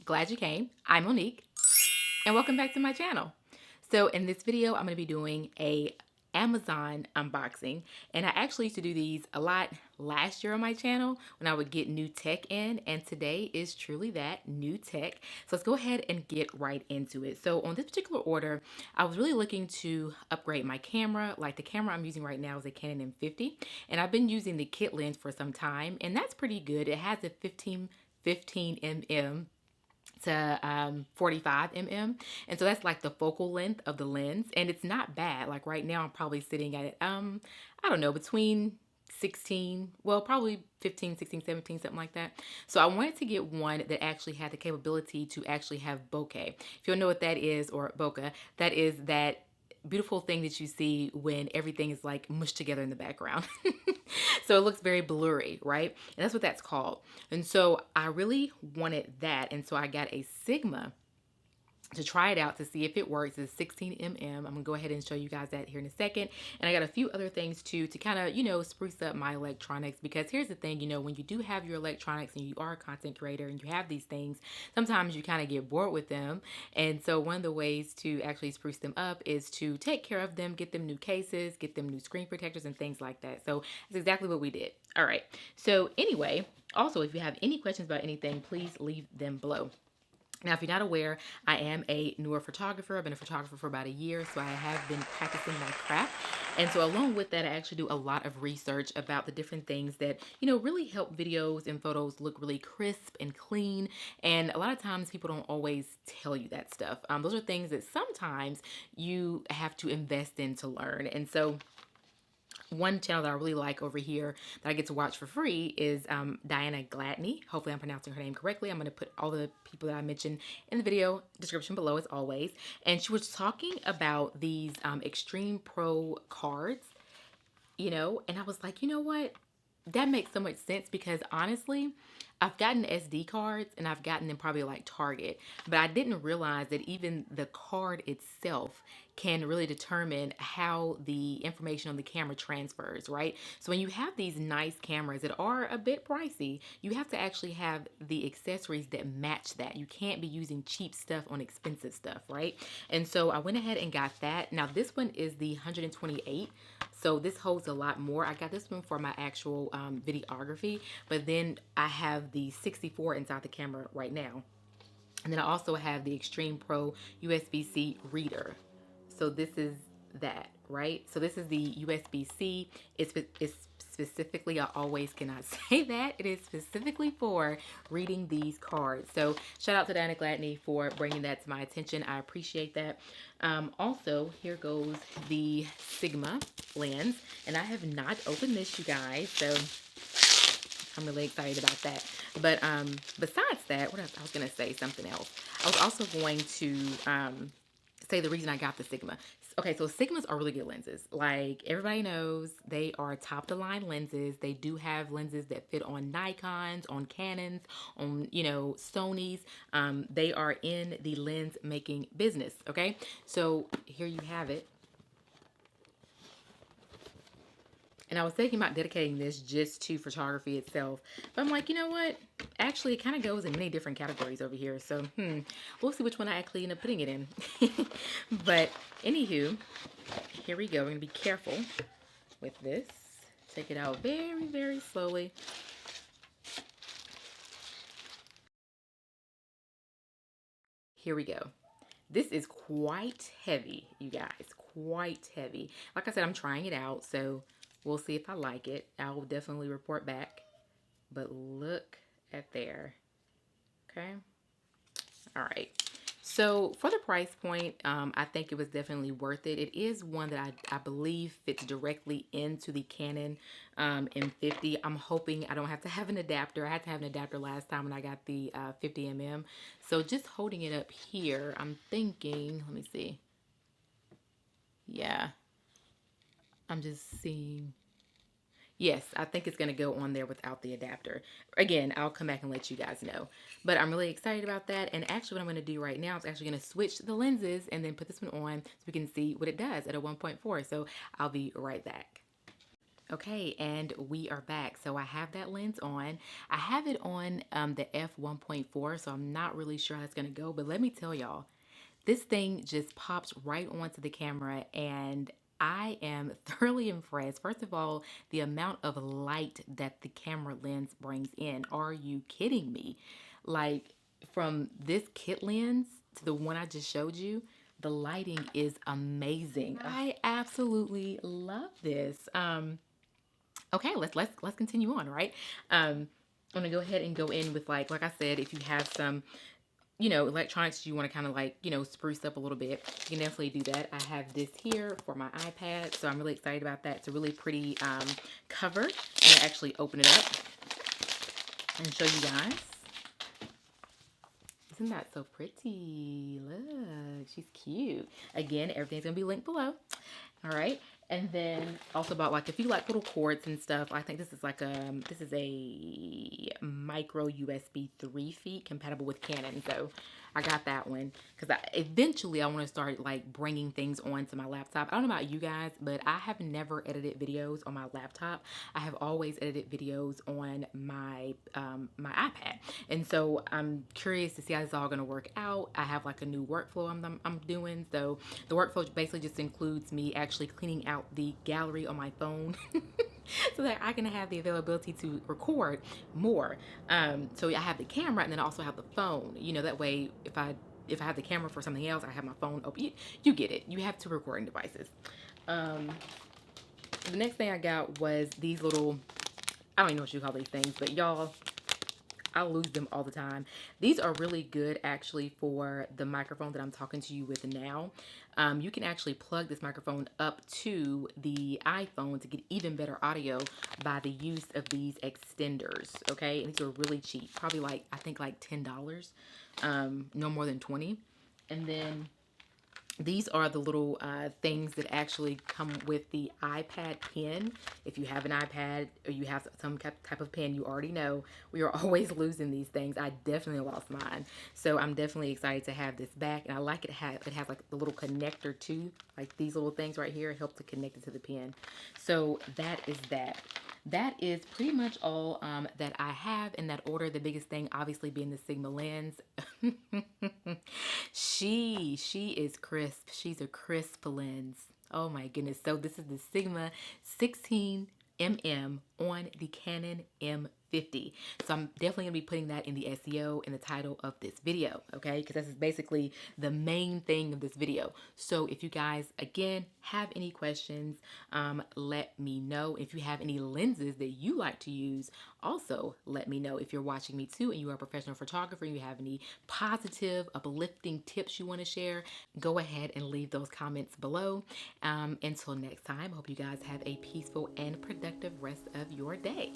Glad you came. I'm Monique, and welcome back to my channel. So in this video, I'm going to be doing a Amazon unboxing, and I actually used to do these a lot last year on my channel when I would get new tech in, and today is truly that, new tech. So let's go ahead and get right into it. So on this particular order, I was really looking to upgrade my camera. Like the camera I'm using right now is a Canon M50, and I've been using the kit lens for some time, and that's pretty good. It has a 15 mm to 45 mm, and so that's like the focal length of the lens, and it's not bad. Like right now I'm probably sitting at I don't know, between 16, well, probably 15, 16, 17, something like that. So I wanted to get one that actually had the capability to actually have bokeh. If you don't know what that is, or bokeh, that is that beautiful thing that you see when everything is like mushed together in the background. So it looks very blurry, right? And that's what that's called. And so I really wanted that. And so I got a Sigma to try it out to see if it works. It's 16 mm. I'm gonna go ahead and show you guys that here in a second. And I got a few other things too to kind of, spruce up my electronics, because here's the thing, when you do have your electronics and you are a content creator and you have these things, sometimes you kind of get bored with them. And so one of the ways to actually spruce them up is to take care of them, get them new cases, get them new screen protectors and things like that. So that's exactly what we did. All right. So anyway, also, if you have any questions about anything, please leave them below. Now, if you're not aware, I am a newer photographer. I've been a photographer for about a year, so I have been practicing my craft. And so along with that, I actually do a lot of research about the different things that, really help videos and photos look really crisp and clean. And a lot of times people don't always tell you that stuff. Those are things that sometimes you have to invest in to learn. And so one channel that I really like over here that I get to watch for free is Diana Gladney. Hopefully I'm pronouncing her name correctly. I'm going to put all the people that I mentioned in the video description below as always. And she was talking about these Extreme Pro cards, and I was like, you know what? That makes so much sense, because honestly, I've gotten SD cards and I've gotten them probably like Target, but I didn't realize that even the card itself can really determine how the information on the camera transfers, right? So when you have these nice cameras that are a bit pricey, you have to actually have the accessories that match that. You can't be using cheap stuff on expensive stuff, right? And so I went ahead and got that. Now this one is the 128. So this holds a lot more. I got this one for my actual videography, but then I have the 64 inside the camera right now. And then I also have the Extreme Pro USB-C reader. So this is that, right? So this is the USB-C. It's specifically, I always cannot say that, it is specifically for reading these cards. So shout out to Diana Gladney for bringing that to my attention. I appreciate that. Also, here goes the Sigma lens, and I have not opened this, you guys, so I'm really excited about that. But besides that, what else? I was going to say something else. I was also going to say the reason I got the Sigma. Okay, so Sigmas are really good lenses. Like everybody knows, they are top of the line lenses. They do have lenses that fit on Nikons, on Canons, on, Sonys. They are in the lens making business, okay? So here you have it. And I was thinking about dedicating this just to photography itself. But I'm like, you know what? Actually, it kind of goes in many different categories over here. So, we'll see which one I actually end up putting it in. But, anywho, here we go. We're going to be careful with this. Take it out very, very slowly. Here we go. This is quite heavy, you guys. Quite heavy. Like I said, I'm trying it out, so we'll see if I like it. I will definitely report back. But look at there. Okay. All right. So for the price point, I think it was definitely worth it. It is one that I believe fits directly into the Canon M50. I'm hoping I don't have to have an adapter. I had to have an adapter last time when I got the 50 mm. So just holding it up here, I'm thinking, let me see. Yeah. I'm just seeing. Yes, I think it's going to go on there without the adapter. Again, I'll come back and let you guys know. But I'm really excited about that. And actually what I'm going to do right now is actually going to switch the lenses and then put this one on so we can see what it does at a 1.4. So I'll be right back. Okay, and we are back. So I have that lens on. I have it on the f1.4, so I'm not really sure how it's going to go. But let me tell y'all, this thing just pops right onto the camera, and I am thoroughly impressed. First of all, the amount of light that the camera lens brings in. Are you kidding me? Like, from this kit lens to the one I just showed you, the lighting is amazing. I absolutely love this. Okay, let's continue on, right? I'm gonna go ahead and go in with like I said, if you have some, electronics you want to kind of like, spruce up a little bit, you can definitely do that. I have this here for my iPad, so I'm really excited about that. It's a really pretty cover. I'm gonna actually open it up and show you guys. Isn't that so pretty? Look, she's cute. Again, everything's gonna be linked below. All right. And then also about like, if you like little cords and stuff, I think this is like this is a micro USB 3 feet compatible with Canon. So I got that one because eventually I want to start like bringing things onto my laptop. I don't know about you guys, but I have never edited videos on my laptop. I have always edited videos on my my iPad. And so I'm curious to see how this is all going to work out. I have like a new workflow I'm doing. So the workflow basically just includes me actually cleaning out the gallery on my phone so that I can have the availability to record more. So I have the camera and then I also have the phone, that way if I have the camera for something else, I have my phone open. You get it. You have two recording devices. The next thing I got was these little, I don't even know what you call these things, but y'all, I lose them all the time. These are really good actually for the microphone that I'm talking to you with now. You can actually plug this microphone up to the iPhone to get even better audio by the use of these extenders, okay? And these are really cheap, probably like, I think like $10, no more than 20. And then these are the little things that actually come with the iPad pen. If you have an iPad or you have some type of pen, you already know we are always losing these things. I definitely lost mine. So I'm definitely excited to have this back. And I like it has like the little connector too. Like these little things right here help to connect it to the pen. So that is that. That is pretty much all that I have in that order. The biggest thing obviously being the Sigma lens. She is crisp. She's a crisp lens. Oh my goodness. So this is the Sigma 16mm on the Canon M50. So I'm definitely gonna be putting that in the SEO in the title of this video, okay? Because this is basically the main thing of this video. So if you guys, again, have any questions, let me know. If you have any lenses that you like to use, also let me know. If you're watching me too and you are a professional photographer, you have any positive, uplifting tips you want to share, go ahead and leave those comments below. Until next time, I hope you guys have a peaceful and productive rest of your day.